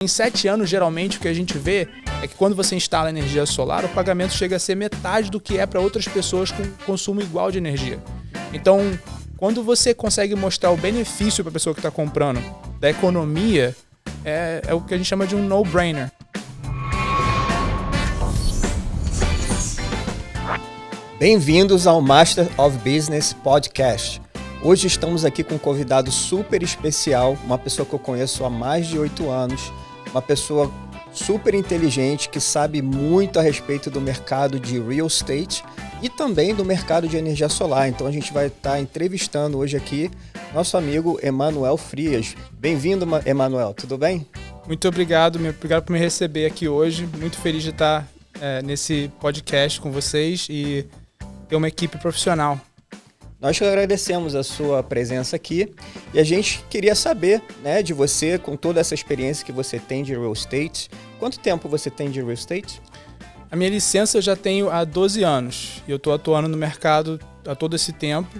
Em 7 anos, geralmente, o que a gente vê é que quando você instala energia solar, o pagamento chega a ser metade do que é para outras pessoas com consumo igual de energia. Então, quando você consegue mostrar o benefício para a pessoa que está comprando da economia, é o que a gente chama de um no-brainer. Bem-vindos ao Master of Business Podcast. Hoje estamos aqui com um convidado super especial, uma pessoa que eu conheço há mais de 8 anos, uma pessoa super inteligente que sabe muito a respeito do mercado de real estate e também do mercado de energia solar. Então a gente vai estar entrevistando hoje aqui nosso amigo Emanuel Frias. Bem-vindo, Emanuel, tudo bem? Muito obrigado por me receber aqui hoje. Muito feliz de estar nesse podcast com vocês e ter uma equipe profissional. Nós agradecemos a sua presença aqui e a gente queria saber, né, de você, com toda essa experiência que você tem de real estate. Quanto tempo você tem de real estate? A minha licença eu já tenho há 12 anos e eu estou atuando no mercado há todo esse tempo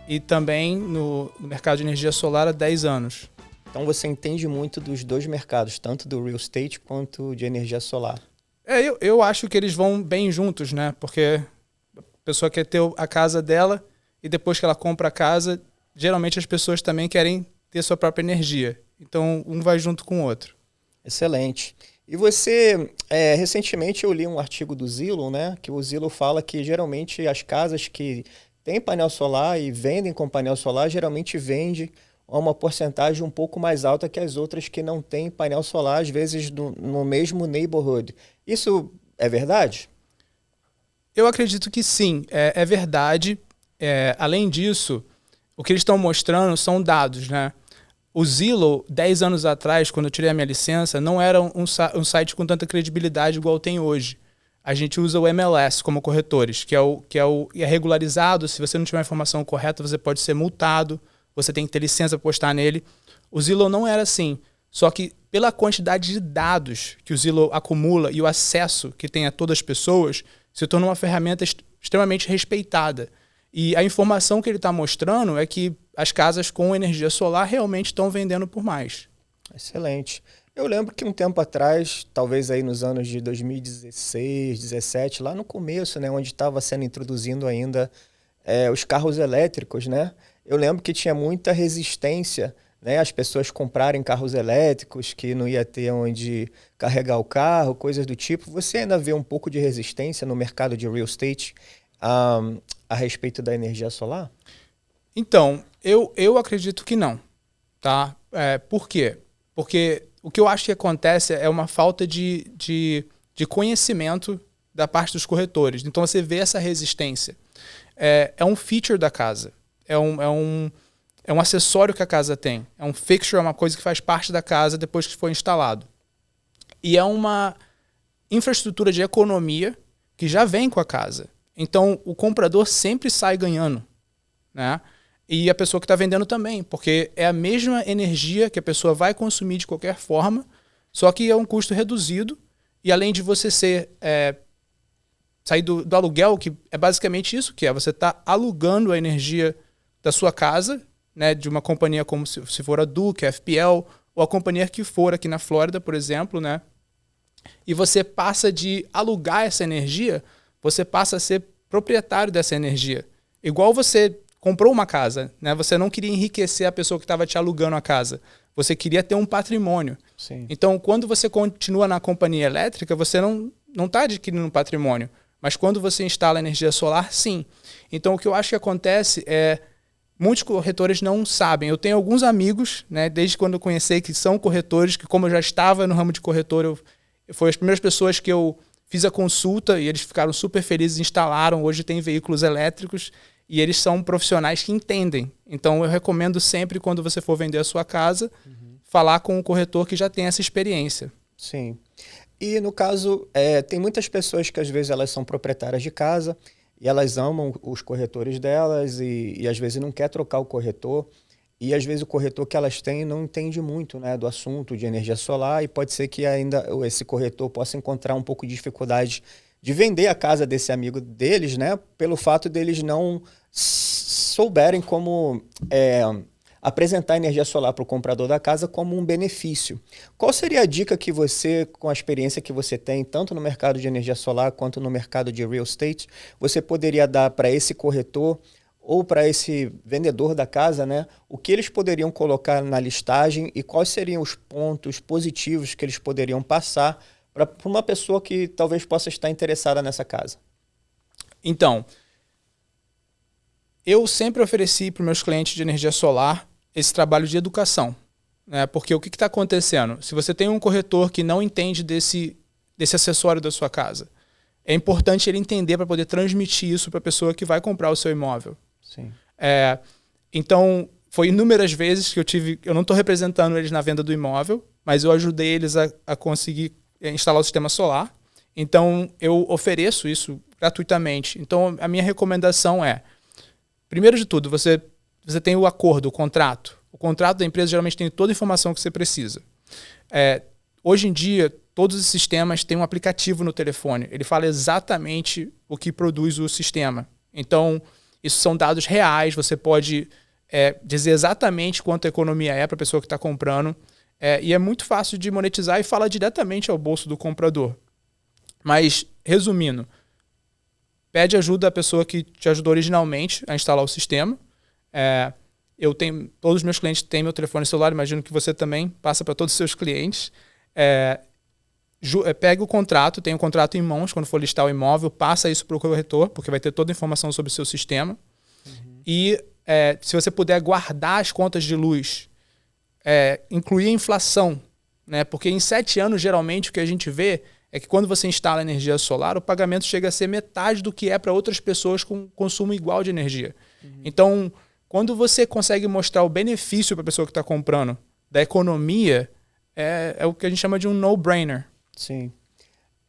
e também no mercado de energia solar há 10 anos. Então você entende muito dos dois mercados, tanto do real estate quanto de energia solar. Eu acho que eles vão bem juntos, né? Porque a pessoa quer ter a casa dela e depois que ela compra a casa, geralmente as pessoas também querem ter sua própria energia. Então, um vai junto com o outro. Excelente. E você, recentemente eu li um artigo do Zillow, né? Que o Zillow fala que geralmente as casas que têm painel solar e vendem com painel solar, geralmente vende a uma porcentagem um pouco mais alta que as outras que não têm painel solar, às vezes no mesmo neighborhood. Isso é verdade? Eu acredito que sim, é verdade. Além disso, o que eles estão mostrando são dados, né? O Zillow, 10 anos atrás, quando eu tirei a minha licença, não era um site com tanta credibilidade igual tem hoje. A gente usa o MLS como corretores, que é regularizado. Se você não tiver a informação correta, você pode ser multado, você tem que ter licença para postar nele. O Zillow não era assim. Só que pela quantidade de dados que o Zillow acumula e o acesso que tem a todas as pessoas, se torna uma ferramenta extremamente respeitada. E a informação que ele está mostrando é que as casas com energia solar realmente estão vendendo por mais. Excelente. Eu lembro que um tempo atrás, talvez aí nos anos de 2016, 2017, lá no começo, né, onde estava sendo introduzindo ainda os carros elétricos, né? Eu lembro que tinha muita resistência, né, as pessoas comprarem carros elétricos, que não ia ter onde carregar o carro, coisas do tipo. Você ainda vê um pouco de resistência no mercado de real estate a respeito da energia solar? Então, eu acredito que não. Tá? Por quê? Porque o que eu acho que acontece é uma falta de conhecimento da parte dos corretores. Então você vê essa resistência. É um feature da casa. É um acessório que a casa tem. É um fixture, é uma coisa que faz parte da casa depois que foi instalado. E é uma infraestrutura de economia que já vem com a casa. Então, o comprador sempre sai ganhando, né? E a pessoa que está vendendo também, porque é a mesma energia que a pessoa vai consumir de qualquer forma, só que é um custo reduzido. E além de você sair do aluguel, que é basicamente isso que é. Você está alugando a energia da sua casa, né, de uma companhia como se for a Duke, a FPL, ou a companhia que for aqui na Flórida, por exemplo, né? E você passa de alugar essa energia, você passa a ser proprietário dessa energia. Igual você comprou uma casa, né? Você não queria enriquecer a pessoa que estava te alugando a casa. Você queria ter um patrimônio. Sim. Então, quando você continua na companhia elétrica, você não está adquirindo um patrimônio. Mas quando você instala energia solar, sim. Então, o que eu acho que acontece é muitos corretores não sabem. Eu tenho alguns amigos, né, desde quando eu conheci, que são corretores, que como eu já estava no ramo de corretor, foi as primeiras pessoas que eu fiz a consulta e eles ficaram super felizes, instalaram, hoje tem veículos elétricos e eles são profissionais que entendem. Então eu recomendo sempre, quando você for vender a sua casa, falar com um corretor que já tem essa experiência. Sim. E no caso, tem muitas pessoas que às vezes elas são proprietárias de casa, e elas amam os corretores delas e às vezes não quer trocar o corretor. E às vezes o corretor que elas têm não entende muito, né, do assunto de energia solar, e pode ser que ainda esse corretor possa encontrar um pouco de dificuldade de vender a casa desse amigo deles, né, pelo fato deles não souberem como apresentar a energia solar para o comprador da casa como um benefício. Qual seria a dica que você, com a experiência que você tem, tanto no mercado de energia solar quanto no mercado de real estate, você poderia dar para esse corretor ou para esse vendedor da casa, né, o que eles poderiam colocar na listagem e quais seriam os pontos positivos que eles poderiam passar para uma pessoa que talvez possa estar interessada nessa casa? Então, eu sempre ofereci para os meus clientes de energia solar esse trabalho de educação, né? Porque o que está acontecendo? Se você tem um corretor que não entende desse acessório da sua casa, é importante ele entender para poder transmitir isso para a pessoa que vai comprar o seu imóvel. Sim. Então, foi inúmeras vezes que eu não estou representando eles na venda do imóvel, mas eu ajudei eles a conseguir instalar o sistema solar. Então, eu ofereço isso gratuitamente. Então, a minha recomendação é, primeiro de tudo, você tem o acordo, o contrato. O contrato da empresa geralmente tem toda a informação que você precisa. Hoje em dia, todos os sistemas têm um aplicativo no telefone. Ele fala exatamente o que produz o sistema. Então, isso são dados reais. Você pode dizer exatamente quanto a economia é para a pessoa que está comprando. E é muito fácil de monetizar e fala diretamente ao bolso do comprador. Mas, resumindo, pede ajuda à pessoa que te ajudou originalmente a instalar o sistema. Todos os meus clientes têm meu telefone celular, imagino que você também passa para todos os seus clientes. Pega o contrato, tem o contrato em mãos quando for listar o imóvel, passa isso para o corretor, porque vai ter toda a informação sobre o seu sistema. Uhum. E se você puder guardar as contas de luz, incluir a inflação, né? Porque em 7 anos, geralmente, o que a gente vê é que quando você instala energia solar, o pagamento chega a ser metade do que é para outras pessoas com consumo igual de energia. Uhum. Então, quando você consegue mostrar o benefício para a pessoa que está comprando da economia, é o que a gente chama de um no-brainer. Sim.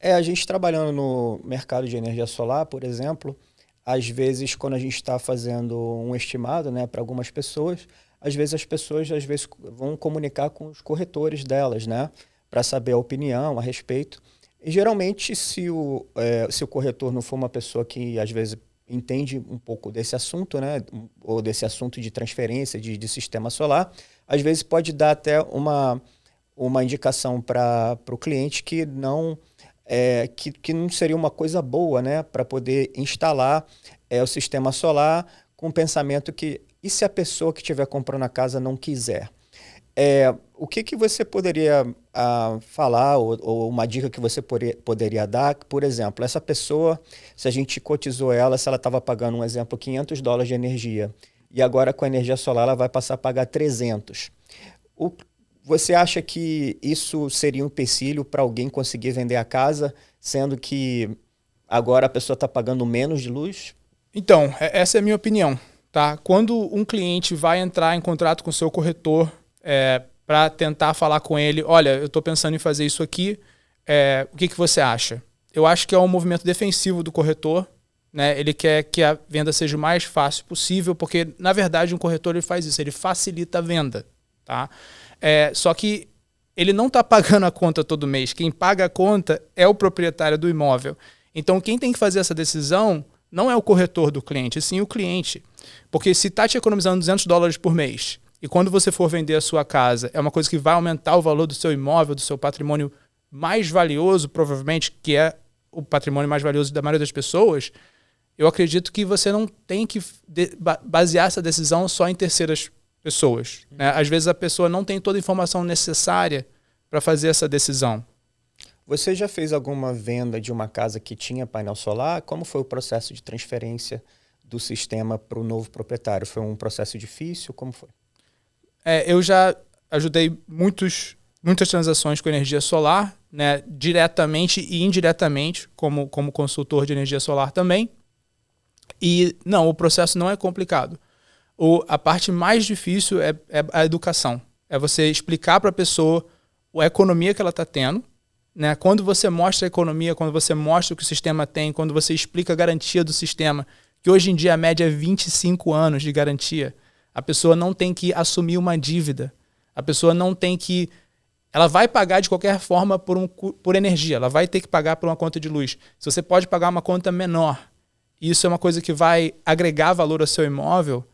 A gente trabalhando no mercado de energia solar, por exemplo, às vezes, quando a gente está fazendo um estimado, né, para algumas pessoas, às vezes as pessoas vão comunicar com os corretores delas, né, para saber a opinião a respeito. E geralmente, se o corretor não for uma pessoa que às vezes entende um pouco desse assunto, né, ou desse assunto de transferência de sistema solar, às vezes pode dar até uma indicação para o cliente que não seria uma coisa boa, né, para poder instalar o sistema solar com o pensamento que, e se a pessoa que estiver comprando a casa não quiser? O que você poderia falar, ou uma dica que você poderia dar? Por exemplo, essa pessoa, se a gente cotizou ela, se ela estava pagando, um exemplo, $500 de energia, e agora com a energia solar ela vai passar a pagar 300. Você acha que isso seria um empecilho para alguém conseguir vender a casa, sendo que agora a pessoa está pagando menos de luz? Então, essa é a minha opinião. Tá? Quando um cliente vai entrar em contrato com o seu corretor para tentar falar com ele, olha, eu estou pensando em fazer isso aqui, o que você acha? Eu acho que é um movimento defensivo do corretor, né? Ele quer que a venda seja o mais fácil possível, porque, na verdade, um corretor ele faz isso, ele facilita a venda. Tá? Só que ele não está pagando a conta todo mês. Quem paga a conta é o proprietário do imóvel. Então, quem tem que fazer essa decisão não é o corretor do cliente, sim o cliente. Porque se está te economizando $200 por mês e quando você for vender a sua casa, é uma coisa que vai aumentar o valor do seu imóvel, do seu patrimônio mais valioso, provavelmente, que é o patrimônio mais valioso da maioria das pessoas, eu acredito que você não tem que basear essa decisão só em terceiras pessoas. Né? Às vezes a pessoa não tem toda a informação necessária para fazer essa decisão. Você já fez alguma venda de uma casa que tinha painel solar? Como foi o processo de transferência do sistema para o novo proprietário? Foi um processo difícil? Como foi? Eu já ajudei muitas transações com energia solar, né, diretamente e indiretamente, como consultor de energia solar também. E não, o processo não é complicado. A parte mais difícil é a educação. É você explicar para a pessoa a economia que ela está tendo. Né? Quando você mostra a economia, quando você mostra o que o sistema tem, quando você explica a garantia do sistema, que hoje em dia a média é 25 anos de garantia, a pessoa não tem que assumir uma dívida. A pessoa não tem que... Ela vai pagar de qualquer forma por energia. Ela vai ter que pagar por uma conta de luz. Se você pode pagar uma conta menor, e isso é uma coisa que vai agregar valor ao seu imóvel,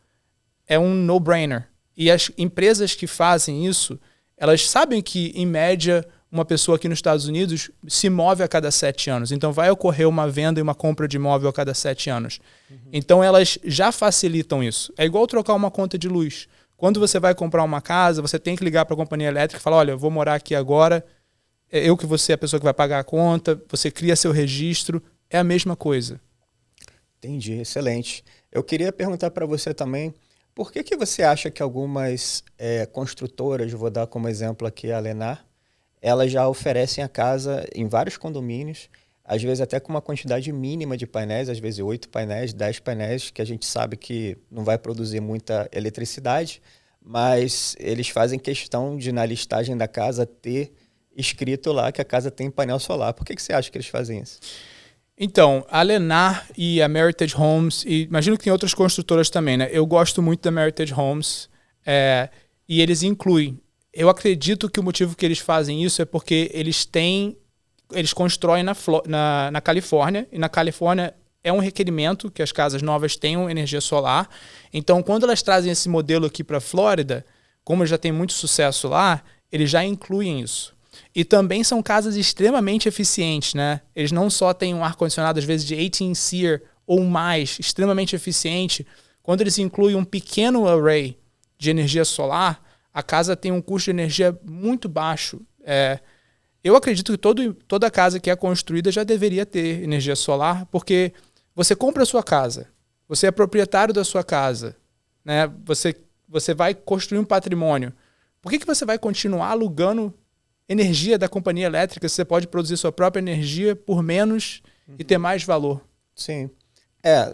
é um no-brainer. E as empresas que fazem isso, elas sabem que, em média, uma pessoa aqui nos Estados Unidos se move a cada 7 anos. Então, vai ocorrer uma venda e uma compra de imóvel a cada 7 anos. Então, elas já facilitam isso. É igual trocar uma conta de luz. Quando você vai comprar uma casa, você tem que ligar para a companhia elétrica e falar, olha, eu vou morar aqui agora, eu que você é a pessoa que vai pagar a conta, você cria seu registro, é a mesma coisa. Entendi, excelente. Eu queria perguntar para você também, por que você acha que algumas construtoras, vou dar como exemplo aqui a Lennar, elas já oferecem a casa em vários condomínios, às vezes até com uma quantidade mínima de painéis, às vezes 8 painéis, 10 painéis, que a gente sabe que não vai produzir muita eletricidade, mas eles fazem questão de, na listagem da casa, ter escrito lá que a casa tem painel solar. Por que você acha que eles fazem isso? Então, a Lennar e a Meritage Homes, e imagino que tem outras construtoras também, né? Eu gosto muito da Meritage Homes, e eles incluem. Eu acredito que o motivo que eles fazem isso é porque eles constroem na Califórnia, e na Califórnia é um requerimento que as casas novas tenham energia solar. Então, quando elas trazem esse modelo aqui para a Flórida, como já tem muito sucesso lá, eles já incluem isso. E também são casas extremamente eficientes, né? Eles não só têm um ar-condicionado, às vezes, de 18 SEER ou mais, extremamente eficiente. Quando eles incluem um pequeno array de energia solar, a casa tem um custo de energia muito baixo. Eu acredito que toda casa que é construída já deveria ter energia solar, porque você compra a sua casa, você é proprietário da sua casa, né? Você vai construir um patrimônio. Por que você vai continuar alugando energia da companhia elétrica se você pode produzir sua própria energia por menos e ter mais valor? Sim.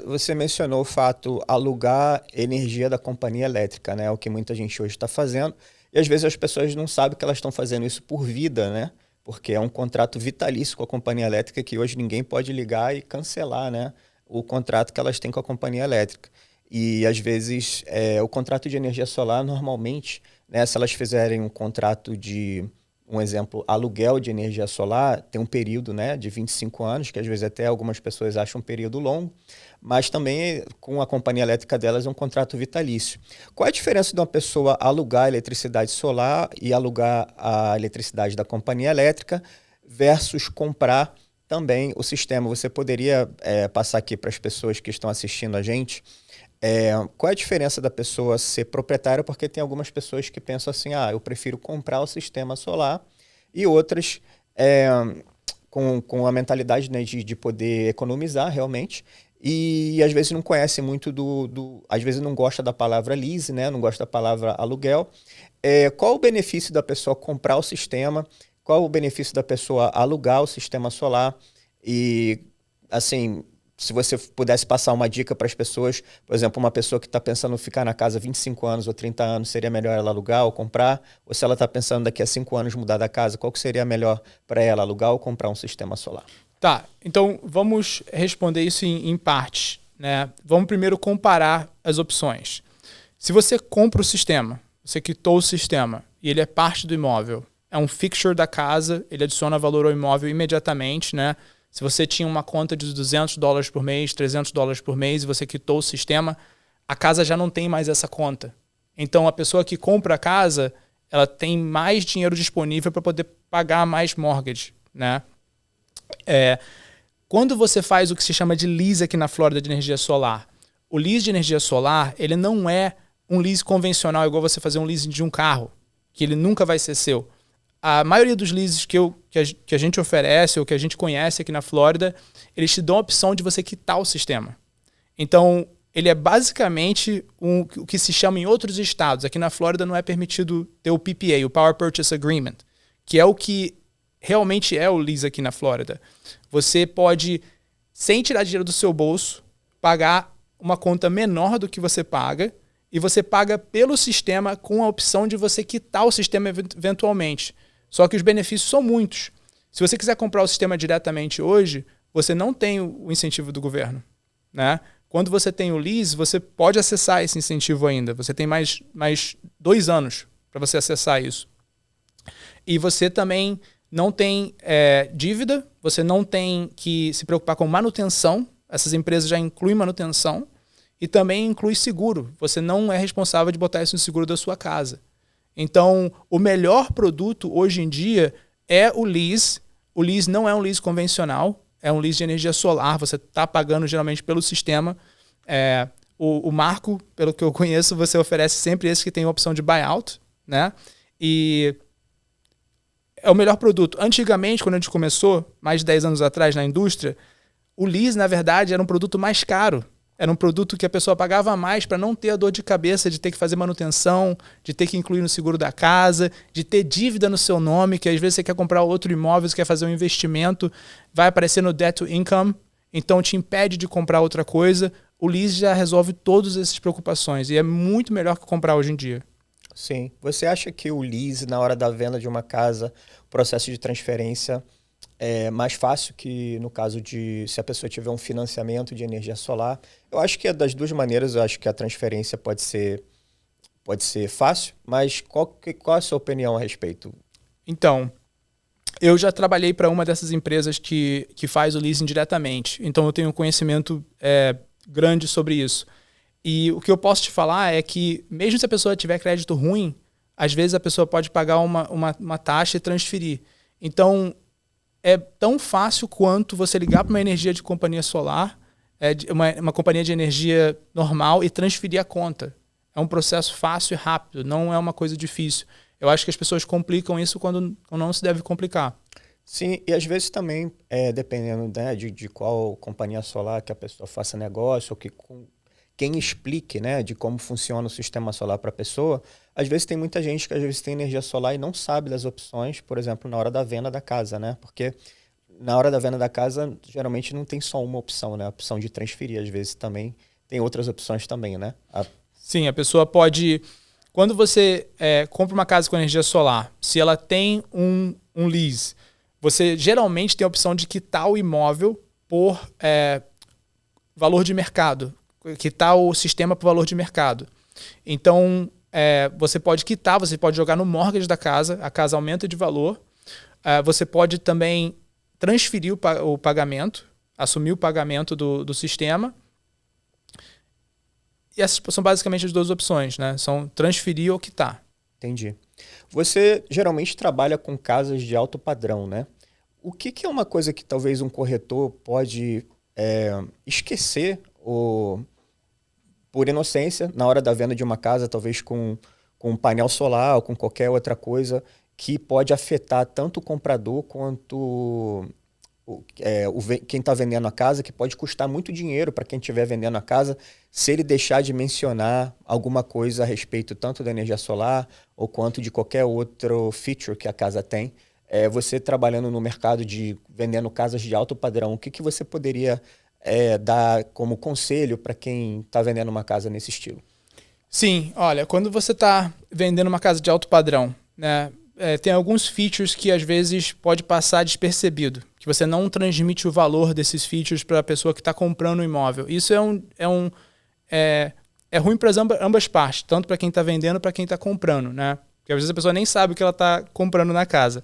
Você mencionou o fato alugar energia da companhia elétrica, né? O que muita gente hoje está fazendo. E às vezes as pessoas não sabem que elas estão fazendo isso por vida, né? Porque é um contrato vitalício com a companhia elétrica que hoje ninguém pode ligar e cancelar, né? O contrato que elas têm com a companhia elétrica. E às vezes o contrato de energia solar normalmente, né, se elas fizerem um contrato de, um exemplo, aluguel de energia solar, tem um período, né, de 25 anos, que às vezes até algumas pessoas acham um período longo, mas também com a companhia elétrica delas é um contrato vitalício. Qual é a diferença de uma pessoa alugar a eletricidade solar e alugar a eletricidade da companhia elétrica versus comprar também o sistema? Você poderia passar aqui para as pessoas que estão assistindo a gente qual é a diferença da pessoa ser proprietária? Porque tem algumas pessoas que pensam assim, eu prefiro comprar o sistema solar, e outras com a mentalidade, né, de poder economizar realmente, e às vezes não conhecem muito às vezes não gosta da palavra lease, né, não gosta da palavra aluguel. Qual o benefício da pessoa comprar o sistema? Qual o benefício da pessoa alugar o sistema solar? E, assim, se você pudesse passar uma dica para as pessoas, por exemplo, uma pessoa que está pensando em ficar na casa 25 anos ou 30 anos, seria melhor ela alugar ou comprar? Ou se ela está pensando daqui a 5 anos mudar da casa, qual que seria melhor para ela, alugar ou comprar um sistema solar? Tá, então vamos responder isso em partes, né? Vamos primeiro comparar as opções. Se você compra o sistema, você quitou o sistema e ele é parte do imóvel, é um fixture da casa, ele adiciona valor ao imóvel imediatamente, né? Se você tinha uma conta de $200 por mês, $300 por mês e você quitou o sistema, a casa já não tem mais essa conta. Então, a pessoa que compra a casa, ela tem mais dinheiro disponível para poder pagar mais mortgage, né? Quando você faz o que se chama de lease aqui na Flórida de energia solar, o lease de energia solar, ele não é um lease convencional, igual você fazer um lease de um carro, que ele nunca vai ser seu. A maioria dos leases que a gente oferece ou que a gente conhece aqui na Flórida, eles te dão a opção de você quitar o sistema. Então, ele é basicamente o que se chama em outros estados. Aqui na Flórida não é permitido ter o PPA, o Power Purchase Agreement, que é o que realmente é o lease aqui na Flórida. Você pode, sem tirar dinheiro do seu bolso, pagar uma conta menor do que você paga, e você paga pelo sistema com a opção de você quitar o sistema eventualmente. Só que os benefícios são muitos. Se você quiser comprar o sistema diretamente hoje, você não tem o incentivo do governo, né? Quando você tem o lease, você pode acessar esse incentivo ainda. Você tem mais 2 anos para você acessar isso. E você também não tem dívida, você não tem que se preocupar com manutenção. Essas empresas já incluem manutenção. e também inclui seguro. Você não é responsável de botar isso no seguro da sua casa. Então, o melhor produto hoje em dia é o lease. O lease não é um lease convencional, é um lease de energia solar. Você está pagando geralmente pelo sistema. O Marco, pelo que eu conheço, você oferece sempre esse que tem a opção de buyout, né? E é o melhor produto. Antigamente, quando a gente começou, mais de 10 anos atrás na indústria, o lease, na verdade, era um produto mais caro. Era um produto que a pessoa pagava mais para não ter a dor de cabeça de ter que fazer manutenção, de ter que incluir no seguro da casa, de ter dívida no seu nome, que às vezes você quer comprar outro imóvel, você quer fazer um investimento, vai aparecer no debt to income, então te impede de comprar outra coisa. O lease já resolve todas essas preocupações e é muito melhor que comprar hoje em dia. Sim. Você acha que o lease, na hora da venda de uma casa, o processo de transferência é mais fácil que no caso de se a pessoa tiver um financiamento de energia solar? Eu acho que é das duas maneiras. Eu acho que a transferência pode ser fácil, mas qual é a sua opinião a respeito? Então, eu já trabalhei para uma dessas empresas que faz o leasing diretamente, então eu tenho um conhecimento grande sobre isso. E o que eu posso te falar é que, mesmo se a pessoa tiver crédito ruim, às vezes a pessoa pode pagar uma taxa e transferir. Então, é tão fácil quanto você ligar para uma energia de companhia solar, uma companhia de energia normal, e transferir a conta. É um processo fácil e rápido, não é uma coisa difícil. Eu acho que as pessoas complicam isso quando não se deve complicar. Sim, e às vezes também, dependendo, né, de qual companhia solar que a pessoa faça negócio, ou quem explique, né, de como funciona o sistema solar para a pessoa, às vezes tem muita gente que às vezes tem energia solar e não sabe das opções, por exemplo, na hora da venda da casa, né? Porque na hora da venda da casa, geralmente não tem só uma opção, né? A opção de transferir, às vezes também tem outras opções também, né? Sim, a pessoa pode... Quando você compra uma casa com energia solar, se ela tem um lease, você geralmente tem a opção de quitar o imóvel por valor de mercado, quitar o sistema por valor de mercado. Então, você pode quitar, você pode jogar no mortgage da casa, a casa aumenta de valor. Você pode também transferir o pagamento, assumir o pagamento do sistema. E essas são basicamente as duas opções, né? São transferir ou quitar. Entendi. Você geralmente trabalha com casas de alto padrão, né? O que é uma coisa que talvez um corretor pode esquecer por inocência na hora da venda de uma casa, talvez com um painel solar ou com qualquer outra coisa, que pode afetar tanto o comprador quanto quem está vendendo a casa, que pode custar muito dinheiro para quem estiver vendendo a casa, se ele deixar de mencionar alguma coisa a respeito tanto da energia solar ou quanto de qualquer outro feature que a casa tem. Você trabalhando no mercado de vendendo casas de alto padrão, o que você poderia dar como conselho para quem está vendendo uma casa nesse estilo? Sim, olha, quando você está vendendo uma casa de alto padrão, né, tem alguns features que às vezes pode passar despercebido, que você não transmite o valor desses features para a pessoa que está comprando o imóvel. Isso é ruim para ambas partes, tanto para quem está vendendo para quem está comprando, né? Porque às vezes a pessoa nem sabe o que ela está comprando na casa.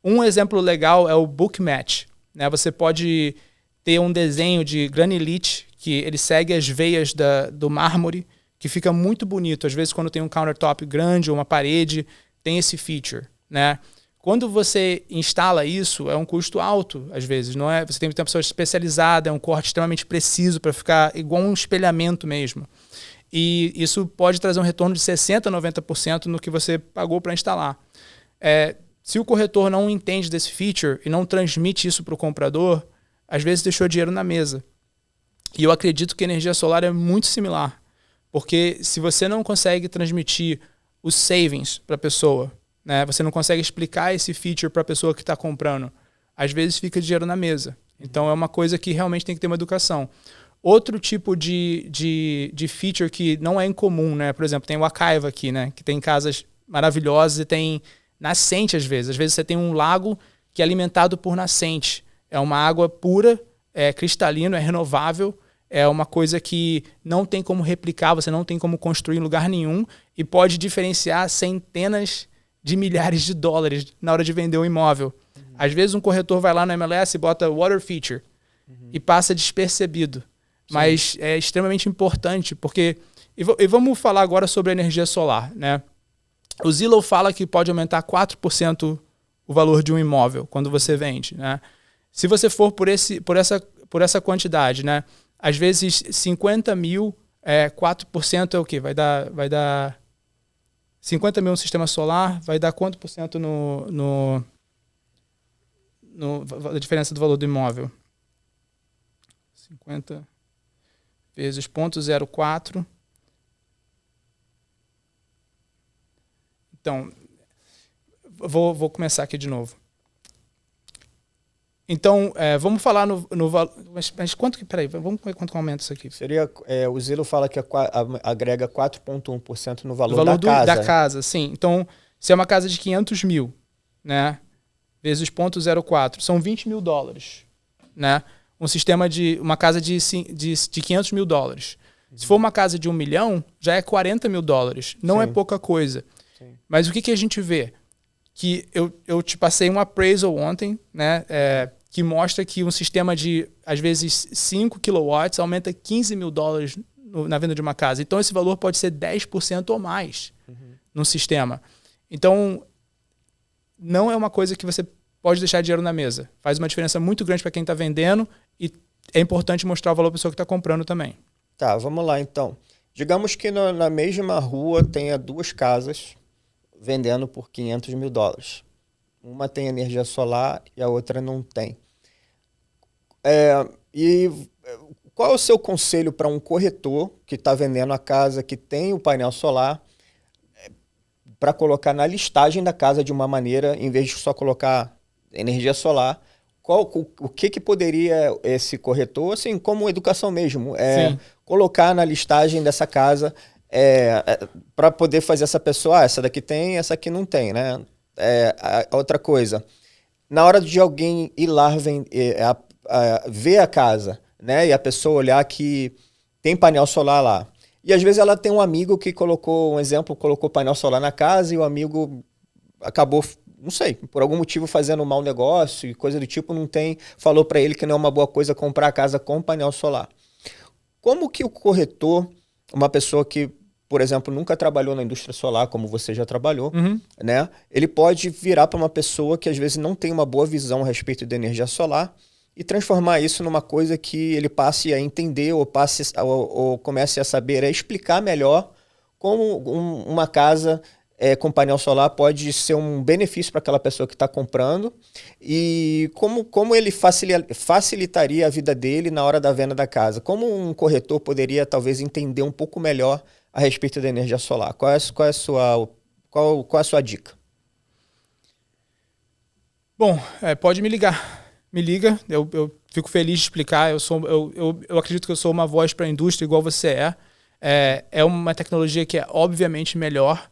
Um exemplo legal é o Book Match, né? Você pode ter um desenho de granilite que ele segue as veias do mármore, que fica muito bonito. Às vezes, quando tem um countertop grande ou uma parede, tem esse feature, né? Quando você instala isso, é um custo alto, às vezes, não é? Você tem que ter uma pessoa especializada, é um corte extremamente preciso para ficar igual um espelhamento mesmo. E isso pode trazer um retorno de 60% a 90% no que você pagou para instalar. Se o corretor não entende desse feature e não transmite isso para o comprador, às vezes deixou dinheiro na mesa. E eu acredito que a energia solar é muito similar. Porque se você não consegue transmitir os savings para a pessoa, né, você não consegue explicar esse feature para a pessoa que está comprando, às vezes fica dinheiro na mesa. Então é uma coisa que realmente tem que ter uma educação. Outro tipo de feature que não é incomum, né? Por exemplo, tem o Acaiva aqui, né? Que tem casas maravilhosas e tem nascente às vezes. Às vezes você tem um lago que é alimentado por nascente. É uma água pura, é cristalino, é renovável, é uma coisa que não tem como replicar, você não tem como construir em lugar nenhum e pode diferenciar centenas de milhares de dólares na hora de vender um imóvel. Às vezes um corretor vai lá no MLS e bota water feature e passa despercebido. mas é extremamente importante, porque... E vamos falar agora sobre a energia solar, né? O Zillow fala que pode aumentar 4% o valor de um imóvel quando você vende, né? Se você for por essa quantidade, né? Às vezes 50 mil, 4% é o quê? Vai dar 50 mil no sistema solar, vai dar quanto por cento a diferença do valor do imóvel? 50 vezes 0,04. Então, vou começar aqui de novo. Então, vamos falar no valor. Mas quanto que. Peraí, vamos ver quanto que aumenta isso aqui. Seria. O Zillow fala que agrega 4,1% no valor da casa. Da casa, sim. Então, se é uma casa de 500 mil, né? Vezes 0,04, são 20 mil dólares, né? Uma casa de 500 mil dólares. Se for uma casa de 1 milhão, já é 40 mil dólares. Não é pouca coisa. Sim. Mas o que a gente vê? Que eu te passei um appraisal ontem, né? Que mostra que um sistema de, às vezes, 5 kilowatts aumenta 15 mil dólares na venda de uma casa. Então, esse valor pode ser 10% ou mais no sistema. Então, não é uma coisa que você pode deixar dinheiro na mesa. Faz uma diferença muito grande para quem está vendendo e é importante mostrar o valor para a pessoa que está comprando também. Tá, vamos lá então. Digamos que na mesma rua tenha 2 casas vendendo por 500 mil dólares. Uma tem energia solar e a outra não tem. E qual é o seu conselho para um corretor que está vendendo a casa que tem o painel solar para colocar na listagem da casa de uma maneira, em vez de só colocar energia solar? O que poderia esse corretor, assim, como educação mesmo, colocar na listagem dessa casa para poder fazer essa pessoa, essa daqui tem, essa aqui não tem, né? Outra coisa, na hora de alguém ir lá ver a casa, né? E a pessoa olhar que tem painel solar lá. E às vezes ela tem um amigo que colocou painel solar na casa e o amigo acabou, não sei, por algum motivo fazendo um mau negócio e coisa do tipo, falou para ele que não é uma boa coisa comprar a casa com painel solar. Como que o corretor, uma pessoa que, por exemplo, nunca trabalhou na indústria solar, como você já trabalhou, né? Ele pode virar para uma pessoa que às vezes não tem uma boa visão a respeito da energia solar e transformar isso numa coisa que ele passe a entender ou comece a saber, explicar melhor como uma casa com painel solar pode ser um benefício para aquela pessoa que está comprando e como ele facilitaria a vida dele na hora da venda da casa. Como um corretor poderia talvez entender um pouco melhor a respeito da energia solar? Qual é a sua dica? Bom, pode me ligar. Me liga, eu fico feliz de explicar. Eu acredito que eu sou uma voz para a indústria igual você é. É uma tecnologia que é obviamente melhor.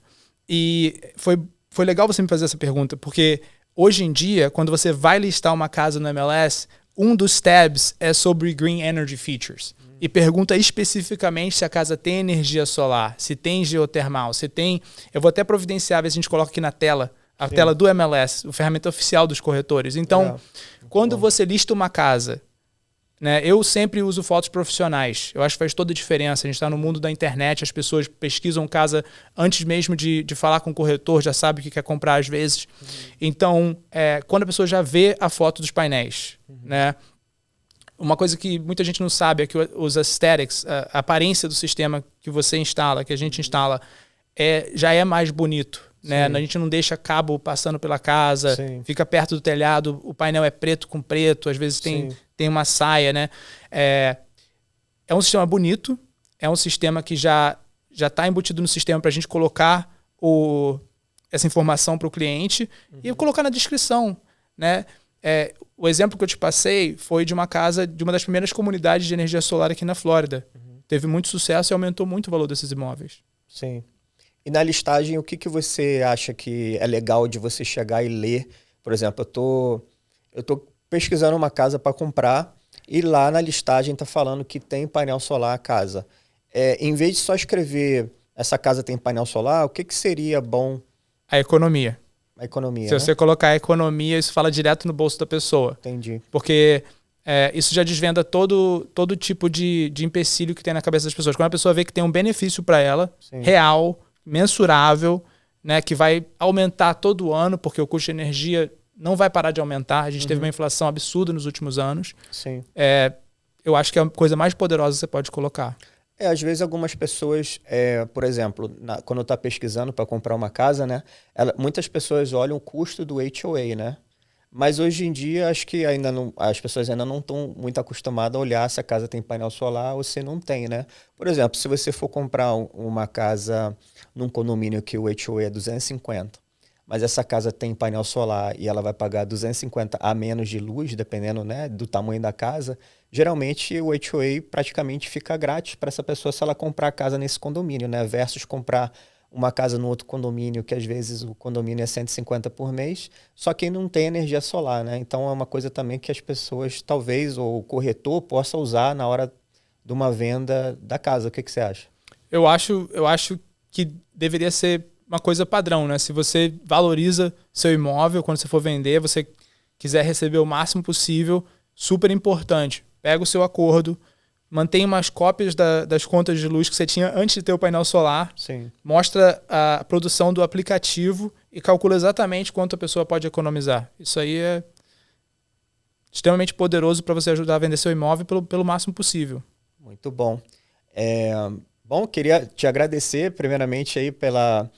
E foi legal você me fazer essa pergunta, porque hoje em dia, quando você vai listar uma casa no MLS, um dos tabs é sobre Green Energy Features. E pergunta especificamente se a casa tem energia solar, se tem geotermal, se tem... Eu vou até providenciar, ver se a gente coloca aqui na tela, a tela do MLS, a ferramenta oficial dos corretores. Então, quando você lista uma casa, né, eu sempre uso fotos profissionais. Eu acho que faz toda a diferença. A gente está no mundo da internet, as pessoas pesquisam casa antes mesmo de falar com o corretor, já sabe o que quer comprar às vezes. Então, quando a pessoa já vê a foto dos painéis, né, uma coisa que muita gente não sabe é que os aesthetics, a aparência do sistema que você instala, que a gente instala, já é mais bonito. Né? A gente não deixa cabo passando pela casa, fica perto do telhado, o painel é preto com preto, às vezes tem uma saia, né? É um sistema bonito, é um sistema que já está embutido no sistema para a gente colocar essa informação para o cliente e colocar na descrição, né? O exemplo que eu te passei foi de uma casa, de uma das primeiras comunidades de energia solar aqui na Flórida. Teve muito sucesso e aumentou muito o valor desses imóveis. Sim. E na listagem, o que você acha que é legal de você chegar e ler? Por exemplo, eu tô pesquisando uma casa para comprar e lá na listagem está falando que tem painel solar a casa. Em vez de só escrever essa casa tem painel solar, o que seria bom? A economia. A economia, Se né? você colocar a economia, isso fala direto no bolso da pessoa. Entendi. Porque isso já desvenda todo tipo de empecilho que tem na cabeça das pessoas. Quando a pessoa vê que tem um benefício para ela, Sim. real, mensurável, né, que vai aumentar todo ano, porque o custo de energia não vai parar de aumentar. A gente teve uma inflação absurda nos últimos anos. Sim. Eu acho que é a coisa mais poderosa que você pode colocar. Às vezes algumas pessoas, por exemplo, quando está pesquisando para comprar uma casa, né, muitas pessoas olham o custo do HOA, né? Mas hoje em dia acho que as pessoas ainda não estão muito acostumadas a olhar se a casa tem painel solar ou se não tem, né? Por exemplo, se você for comprar uma casa num condomínio que o HOA é 250, mas essa casa tem painel solar e ela vai pagar 250 a menos de luz, dependendo, né, do tamanho da casa, geralmente o HOA praticamente fica grátis para essa pessoa se ela comprar a casa nesse condomínio, né? Versus comprar uma casa no outro condomínio, que às vezes o condomínio é 150 por mês, só que não tem energia solar, né? Então é uma coisa também que as pessoas, talvez, ou o corretor possa usar na hora de uma venda da casa. O que você acha? Eu acho que deveria ser uma coisa padrão, né? Se você valoriza seu imóvel, quando você for vender, você quiser receber o máximo possível, super importante. Pega o seu acordo, mantém umas cópias das contas de luz que você tinha antes de ter o painel solar. Sim. Mostra a produção do aplicativo e calcula exatamente quanto a pessoa pode economizar. Isso aí é extremamente poderoso para você ajudar a vender seu imóvel pelo máximo possível. Muito bom. Bom, queria te agradecer primeiramente aí pela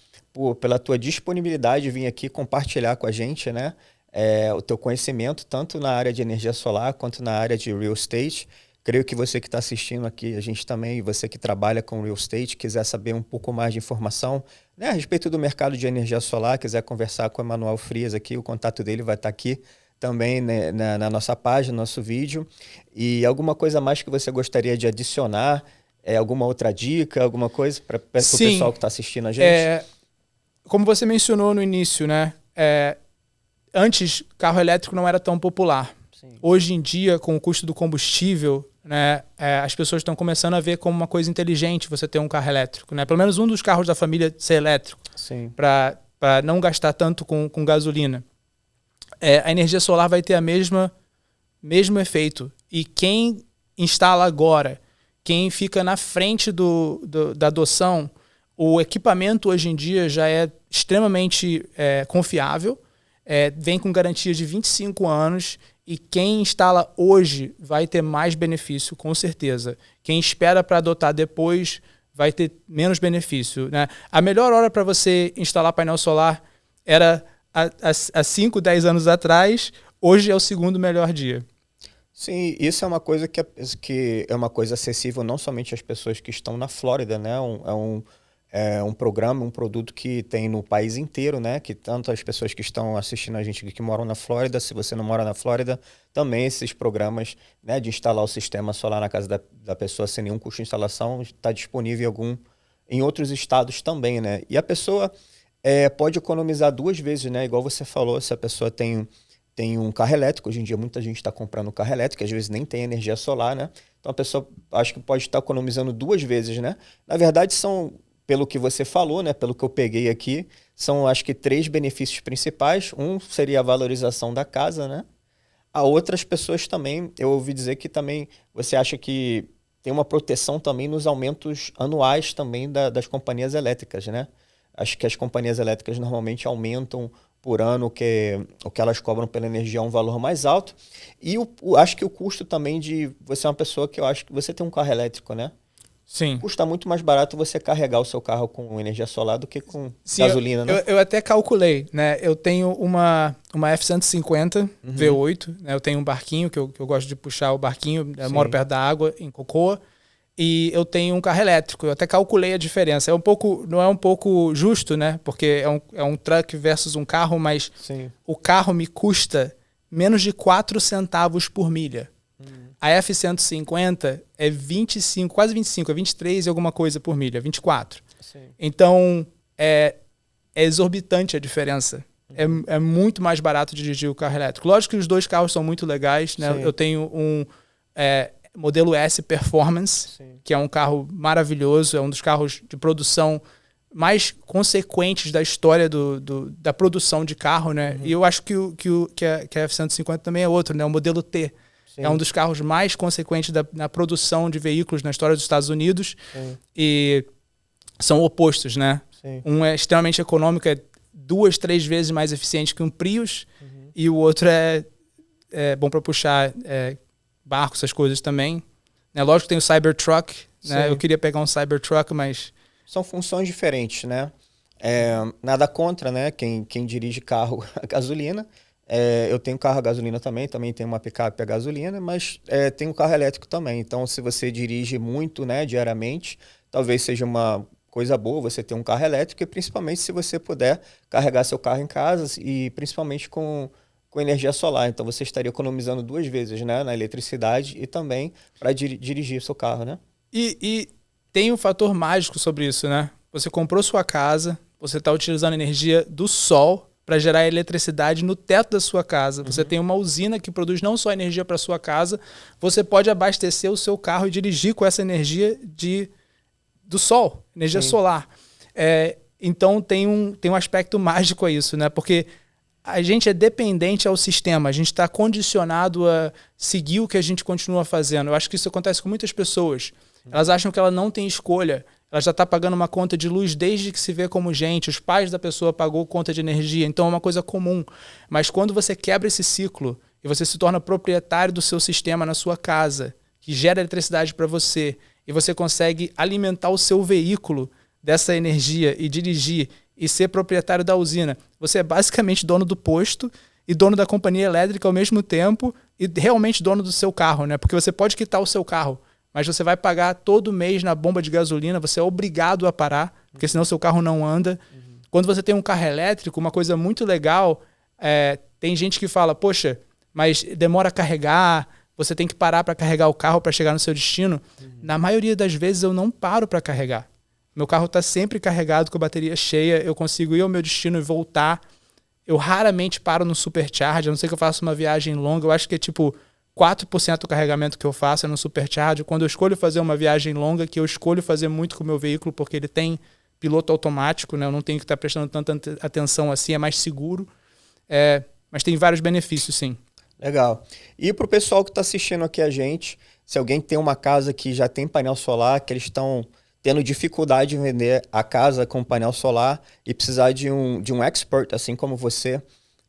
tua disponibilidade de vir aqui compartilhar com a gente, né, o teu conhecimento, tanto na área de energia solar quanto na área de real estate. Creio que você que está assistindo aqui, a gente também, você que trabalha com real estate, quiser saber um pouco mais de informação, né, a respeito do mercado de energia solar, quiser conversar com o Emanuel Frias aqui, o contato dele vai estar aqui também, né, na nossa página, no nosso vídeo. E alguma coisa mais que você gostaria de adicionar? Alguma outra dica, alguma coisa para o pessoal que está assistindo a gente? Como você mencionou no início, né? Antes, carro elétrico não era tão popular. Sim. Hoje em dia, com o custo do combustível, né, as pessoas estão começando a ver como uma coisa inteligente você ter um carro elétrico, né? Pelo menos um dos carros da família ser elétrico, para não gastar tanto com gasolina. A energia solar vai ter mesmo efeito. E quem instala agora, quem fica na frente da adoção, o equipamento hoje em dia já é extremamente confiável, vem com garantia de 25 anos, e quem instala hoje vai ter mais benefício, com certeza. Quem espera para adotar depois vai ter menos benefício, né? A melhor hora para você instalar painel solar era há 5, 10 anos atrás, hoje é o segundo melhor dia. Sim, isso é uma coisa que é uma coisa acessível não somente às pessoas que estão na Flórida, né? É um programa, um produto que tem no país inteiro, né? Que tanto as pessoas que estão assistindo a gente que moram na Flórida, se você não mora na Flórida, também esses programas, né, de instalar o sistema solar na casa da pessoa sem nenhum custo de instalação está disponível em outros estados também, né? E a pessoa pode economizar 2 vezes, né? Igual você falou, se a pessoa tem um carro elétrico, hoje em dia muita gente está comprando carro elétrico, às vezes nem tem energia solar, né? Então a pessoa acho que pode estar economizando 2 vezes, né? Na verdade pelo que você falou, né, pelo que eu peguei aqui, são acho que 3 benefícios principais. Um seria a valorização da casa, né? A outras pessoas também, eu ouvi dizer que também você acha que tem uma proteção também nos aumentos anuais também das companhias elétricas, né? Acho que as companhias elétricas normalmente aumentam por ano o que elas cobram pela energia é um valor mais alto. E acho que o custo também de você é uma pessoa que eu acho que você tem um carro elétrico, né? Sim. Custa muito mais barato você carregar o seu carro com energia solar do que com gasolina, né? Eu até calculei, né? Eu tenho uma F-150 V8, né? Eu tenho um barquinho que eu gosto de puxar o barquinho, eu moro perto da água, em Cocoa, e eu tenho um carro elétrico. Eu até calculei a diferença. Não é um pouco justo, né? Porque é um truck versus um carro, mas o carro me custa menos de 4 centavos por milha. A F-150 é 25, quase 25, é 23 e alguma coisa por milha, 24. Sim. Então, é exorbitante a diferença. É muito mais barato dirigir o carro elétrico. Lógico que os 2 carros são muito legais, né? Eu tenho um modelo S Performance, que é um carro maravilhoso, é um dos carros de produção mais consequentes da história da produção de carro, né? E eu acho que a F-150 também é outro, né? O modelo T. É um dos carros mais consequentes na produção de veículos na história dos Estados Unidos. Sim. E são opostos, né? Sim. Um é extremamente econômico, é 2, 3 vezes mais eficiente que um Prius. E o outro é bom para puxar barco, essas coisas também. Lógico que tem o Cybertruck, né? Eu queria pegar um Cybertruck, mas... São funções diferentes, né? Nada contra, né? Quem dirige carro a gasolina. Eu tenho carro a gasolina também tenho uma picape a gasolina, mas tenho um carro elétrico também. Então, se você dirige muito, né, diariamente, talvez seja uma coisa boa você ter um carro elétrico, e principalmente se você puder carregar seu carro em casa e principalmente com energia solar. Então, você estaria economizando 2 vezes, né, na eletricidade e também para dirigir seu carro, né? E tem um fator mágico sobre isso, né? Você comprou sua casa, você está utilizando energia do sol para gerar eletricidade no teto da sua casa. Você tem uma usina que produz não só energia para sua casa, você pode abastecer o seu carro e dirigir com essa energia do sol, energia solar. Então tem um aspecto mágico a isso, né? Porque a gente é dependente ao sistema, a gente está condicionado a seguir o que a gente continua fazendo. Eu acho que isso acontece com muitas pessoas. Elas acham que ela não tem escolha. Ela já está pagando uma conta de luz desde que se vê como gente. Os pais da pessoa pagou conta de energia, então é uma coisa comum. Mas quando você quebra esse ciclo e você se torna proprietário do seu sistema na sua casa, que gera eletricidade para você, e você consegue alimentar o seu veículo dessa energia e dirigir e ser proprietário da usina, você é basicamente dono do posto e dono da companhia elétrica ao mesmo tempo e realmente dono do seu carro, né? Porque você pode quitar o seu carro, mas você vai pagar todo mês na bomba de gasolina, você é obrigado a parar, porque senão seu carro não anda. Quando você tem um carro elétrico, uma coisa muito legal, tem gente que fala, poxa, mas demora a carregar, você tem que parar para carregar o carro para chegar no seu destino. Na maioria das vezes eu não paro para carregar. Meu carro está sempre carregado com a bateria cheia, eu consigo ir ao meu destino e voltar. Eu raramente paro no supercharge, a não ser que eu faça uma viagem longa, eu acho que é tipo 4% do carregamento que eu faço é no supercharge. Quando eu escolho fazer uma viagem longa, que eu escolho fazer muito com o meu veículo, porque ele tem piloto automático, né? Eu não tenho que estar prestando tanta atenção assim, é mais seguro. Mas tem vários benefícios, sim. Legal. E para o pessoal que está assistindo aqui a gente, se alguém tem uma casa que já tem painel solar, que eles estão tendo dificuldade em vender a casa com painel solar e precisar de um expert, assim como você,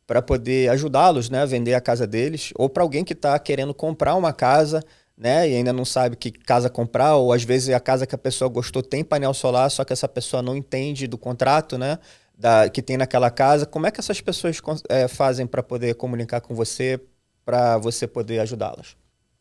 para poder ajudá-los, né, a vender a casa deles, ou para alguém que está querendo comprar uma casa, né, e ainda não sabe que casa comprar, ou às vezes a casa que a pessoa gostou tem painel solar, só que essa pessoa não entende do contrato, né, que tem naquela casa. Como é que essas pessoas fazem para poder comunicar com você, para você poder ajudá-las?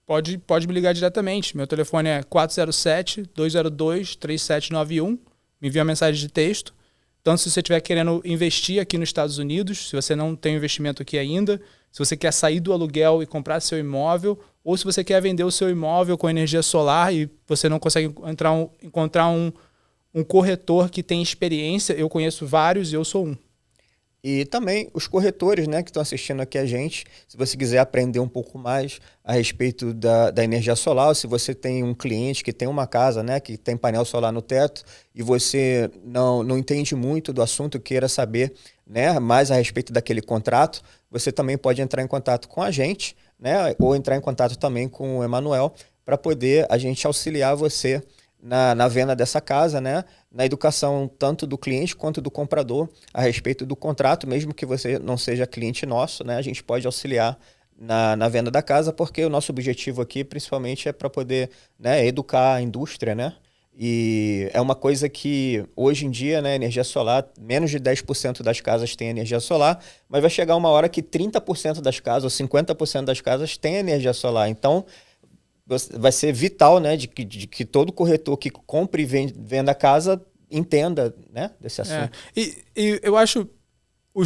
Pode me ligar diretamente. Meu telefone é 407-202-3791. Me envia uma mensagem de texto. Então, se você estiver querendo investir aqui nos Estados Unidos, se você não tem investimento aqui ainda, se você quer sair do aluguel e comprar seu imóvel, ou se você quer vender o seu imóvel com energia solar e você não consegue encontrar um corretor que tem experiência, eu conheço vários e eu sou um. E também os corretores, né, que estão assistindo aqui a gente, se você quiser aprender um pouco mais a respeito da energia solar, se você tem um cliente que tem uma casa, né, que tem painel solar no teto e você não entende muito do assunto, queira saber, né, mais a respeito daquele contrato, você também pode entrar em contato com a gente, né, ou entrar em contato também com o Emanuel para poder a gente auxiliar você na venda dessa casa, né? Na educação tanto do cliente quanto do comprador a respeito do contrato, mesmo que você não seja cliente nosso, né? A gente pode auxiliar na venda da casa, porque o nosso objetivo aqui principalmente é para poder, né, educar a indústria, né? E é uma coisa que hoje em dia, né, energia solar, menos de 10% das casas tem energia solar, mas vai chegar uma hora que 30% das casas ou 50% das casas tem energia solar. Então, vai ser vital, né, de que todo corretor que compre e venda a casa entenda, né, desse assunto. E eu acho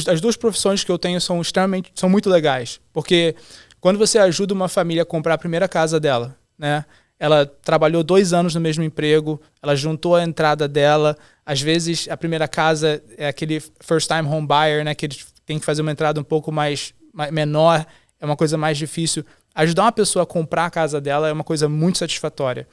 as duas profissões que eu tenho são muito legais, porque quando você ajuda uma família a comprar a primeira casa dela, né, ela trabalhou 2 anos no mesmo emprego, ela juntou a entrada dela, às vezes a primeira casa é aquele first time home buyer, né, que eles têm que fazer uma entrada um pouco mais menor, é uma coisa mais difícil. Ajudar uma pessoa a comprar a casa dela é uma coisa muito satisfatória.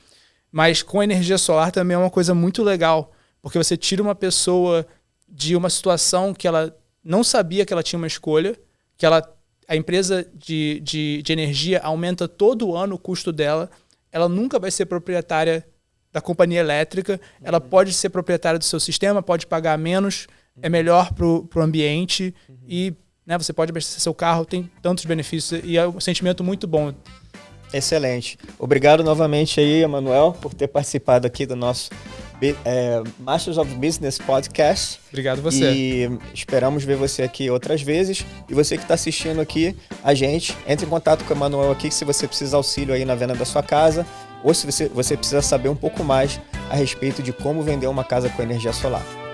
Mas com energia solar também é uma coisa muito legal, porque você tira uma pessoa de uma situação que ela não sabia que ela tinha uma escolha, que ela a empresa de energia aumenta todo ano o custo dela, ela nunca vai ser proprietária da companhia elétrica, ela pode ser proprietária do seu sistema, pode pagar menos, é melhor para o ambiente e, né, você pode abastecer seu carro, tem tantos benefícios e é um sentimento muito bom. Excelente. Obrigado novamente aí, Emanuel, por ter participado aqui do nosso Masters of Business Podcast. Obrigado você. E esperamos ver você aqui outras vezes. E você que está assistindo aqui a gente, entre em contato com o Emanuel aqui se você precisa auxílio aí na venda da sua casa ou se você precisa saber um pouco mais a respeito de como vender uma casa com energia solar.